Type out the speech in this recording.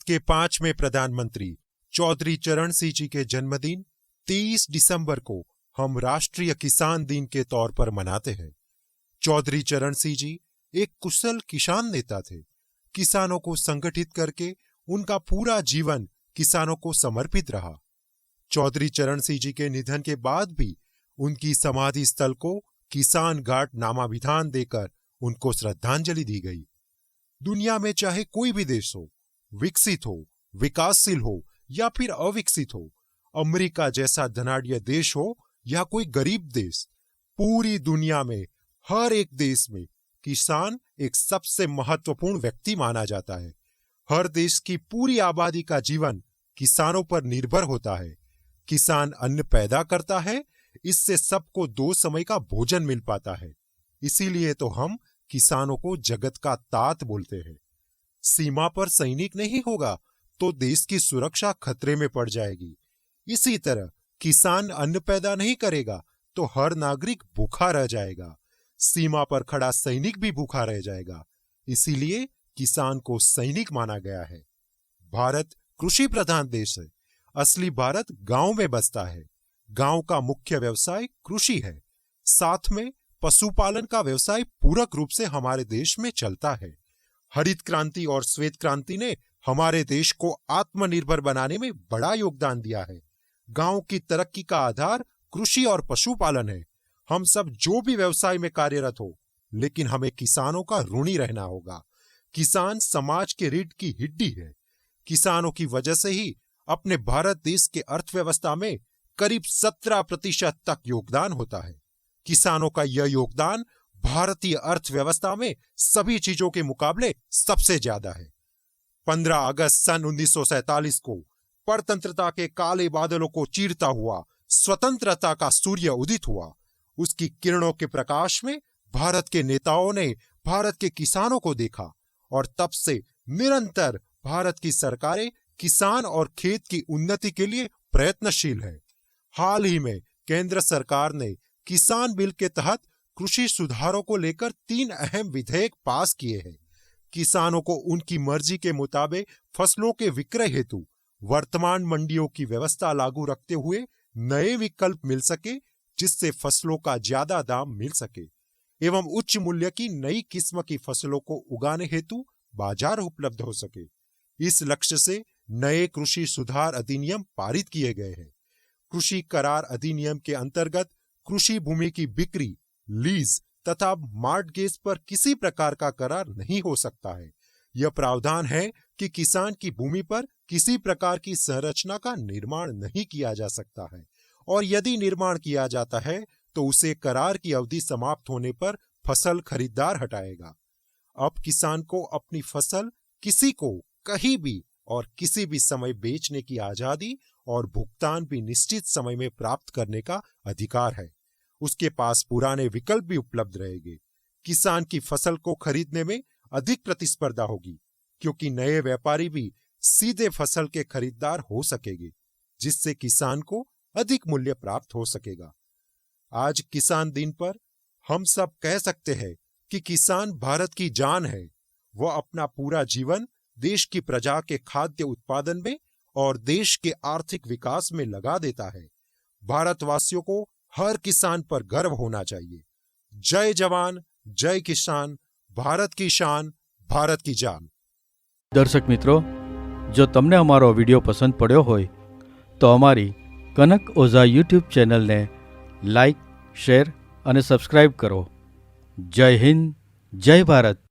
भारत के 5वें प्रधानमंत्री चौधरी चरण सिंह जी के जन्मदिन 23 दिसंबर को हम राष्ट्रीय किसान दिन के तौर पर मनाते हैं। चौधरी चरण सिंह जी एक कुशल किसान नेता थे। किसानों को संगठित करके उनका पूरा जीवन किसानों को समर्पित रहा। चौधरी चरण सिंह जी के निधन के बाद भी उनकी समाधि स्थल को किसान घाट नामाभिधान देकर उनको श्रद्धांजलि दी गई। दुनिया में चाहे कोई भी देश हो, विकसित हो, विकासशील हो या फिर अविकसित हो, अमेरिका जैसा धनाढ्य देश हो या कोई गरीब देश, पूरी दुनिया में हर एक देश में किसान एक सबसे महत्वपूर्ण व्यक्ति माना जाता है। हर देश की पूरी आबादी का जीवन किसानों पर निर्भर होता है। किसान अन्न पैदा करता है, इससे सबको 2 समय का भोजन मिल पाता है। इसीलिए तो हम किसानों को जगत का तात बोलते हैं। सीमा पर सैनिक नहीं होगा तो देश की सुरक्षा खतरे में पड़ जाएगी। इसी तरह किसान अन्न पैदा नहीं करेगा तो हर नागरिक भूखा रह जाएगा। सीमा पर खड़ा सैनिक भी भूखा रह जाएगा। इसीलिए किसान को सैनिक माना गया है। भारत कृषि प्रधान देश है। असली भारत गांव में बसता है। गांव का मुख्य व्यवसाय कृषि है। साथ में पशुपालन का व्यवसाय पूरक रूप से हमारे देश में चलता है। हरित क्रांति और श्वेत क्रांति ने हमारे देश को आत्मनिर्भर बनाने में बड़ा योगदान दिया है। गांव की तरक्की का आधार कृषि और पशुपालन है। हम सब जो भी व्यवसाय में कार्यरत हो, लेकिन हमें किसानों का ऋणी रहना होगा। किसान समाज के रीढ़ की हड्डी है। किसानों की वजह से ही अपने भारत देश के अर्थव्यवस्था में करीब 17% तक योगदान होता है। किसानों का यह योगदान भारतीय अर्थव्यवस्था में सभी चीजों के मुकाबले सबसे ज्यादा है। 15 अगस्त सन 1947 को परतंत्रता के काले बादलों को चीरता हुआ स्वतंत्रता का सूर्य उदित हुआ। उसकी किरणों के प्रकाश में भारत के नेताओं ने भारत के किसानों को देखा और तब से निरंतर भारत की सरकारें किसान और खेत की उन्नति के लिए प्रयत्नशील है। हाल ही में केंद्र सरकार ने किसान बिल के तहत कृषि सुधारों को लेकर 3 अहम विधेयक पास किए हैं। किसानों को उनकी मर्जी के मुताबिक फसलों के विक्रय हेतु वर्तमान मंडियों की व्यवस्था लागू रखते हुए नए विकल्प मिल सके, जिससे फसलों का ज्यादा दाम मिल सके एवं उच्च मूल्य की नई किस्म की फसलों को उगाने हेतु बाजार उपलब्ध हो सके। इस लक्ष्य से नए कृषि सुधार अधिनियम पारित किए गए हैं। कृषि करार अधिनियम के अंतर्गत कृषि भूमि की बिक्री, लीज तथा मॉर्टगेज पर किसी प्रकार का करार नहीं हो सकता है। यह प्रावधान है कि किसान की भूमि पर किसी प्रकार की संरचना का निर्माण नहीं किया जा सकता है और यदि निर्माण किया जाता है तो उसे करार की अवधि समाप्त होने पर फसल खरीदार हटाएगा। अब किसान को अपनी फसल किसी को कहीं भी और किसी भी समय बेचने की आजादी और भुगतान भी निश्चित समय में प्राप्त करने का अधिकार है। उसके पास पुराने विकल्प भी उपलब्ध रहेंगे। किसान की फसल को खरीदने में अधिक प्रतिस्पर्धा होगी, क्योंकि नए व्यापारी भी सीधे फसल के खरीदार हो सकेंगे, जिससे किसान को अधिक मूल्य प्राप्त हो सकेगा। आज किसान दिन पर हम सब कह सकते हैं कि किसान भारत की जान है। वह अपना पूरा जीवन देश की प्रजा के खाद्य उत्पादन में और देश के आर्थिक विकास में लगा देता है। भारतवासियों को हर किसान पर गर्व होना चाहिए। जय जवान, जय किसान, भारत की शान, भारत की जान। दर्शक मित्रों, जो तमने अमारो विडियो पसंद पड़्यो होय तो अमारी कनक ओझा यूट्यूब चैनल ने लाइक, शेर और सब्सक्राइब करो। जय हिंद, जय भारत।